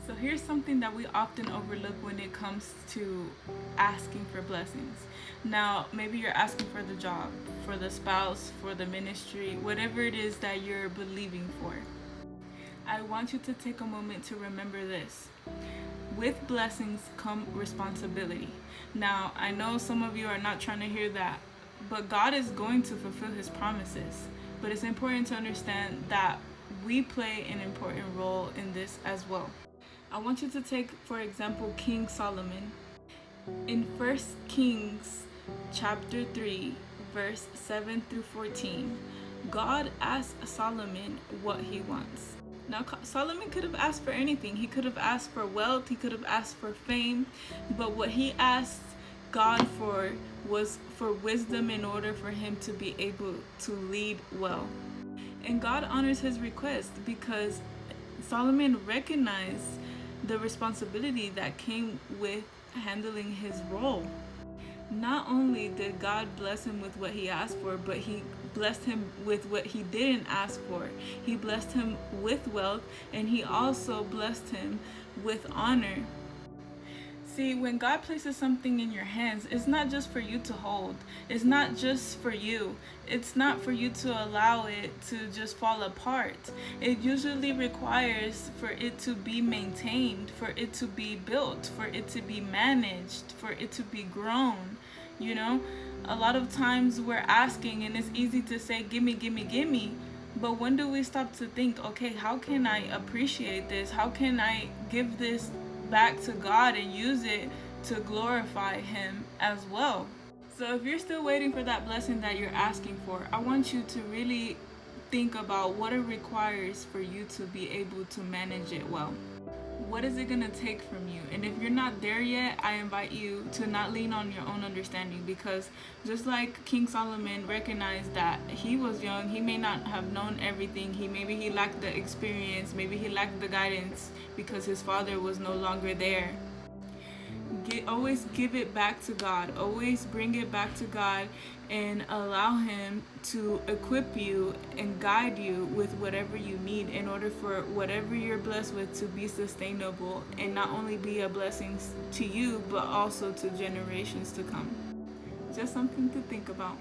So here's something that we often overlook when it comes to asking for blessings. Now, maybe you're asking for the job, for the spouse, for the ministry, whatever it is that you're believing for. I want you to take a moment to remember this. With blessings come responsibility. Now, I know some of you are not trying to hear that, but God is going to fulfill his promises. But it's important to understand that we play an important role in this as well. I want you to take, for example, King Solomon. In 1 Kings chapter 3, verse 7 through 14, God asked Solomon what he wants. Now, Solomon could have asked for anything. He could have asked for wealth, he could have asked for fame, but what he asked God for was for wisdom in order for him to be able to lead well. And God honors his request because Solomon recognized the responsibility that came with handling his role. Not only did God bless him with what he asked for, but he blessed him with what he didn't ask for. He blessed him with wealth, and he also blessed him with honor. See, when God places something in your hands, it's not just for you to hold. It's not just for you. It's not for you to allow it to just fall apart. It usually requires for it to be maintained, for it to be built, for it to be managed, for it to be grown. You know, a lot of times we're asking, and it's easy to say, gimme, gimme, gimme. But when do we stop to think, okay, how can I appreciate this? How can I give this back to God and use it to glorify him as well? So if you're still waiting for that blessing that you're asking for, I want you to really think about what it requires for you to be able to manage it well. What is it going to take from you? And if you're not there yet, I invite you to not lean on your own understanding, because just like King Solomon recognized that he was young, he may not have known everything. Maybe he lacked the experience, maybe he lacked the guidance because his father was no longer there. Always give it back to God. Always bring it back to God and allow him to equip you and guide you with whatever you need in order for whatever you're blessed with to be sustainable and not only be a blessing to you but also to generations to come. Just something to think about.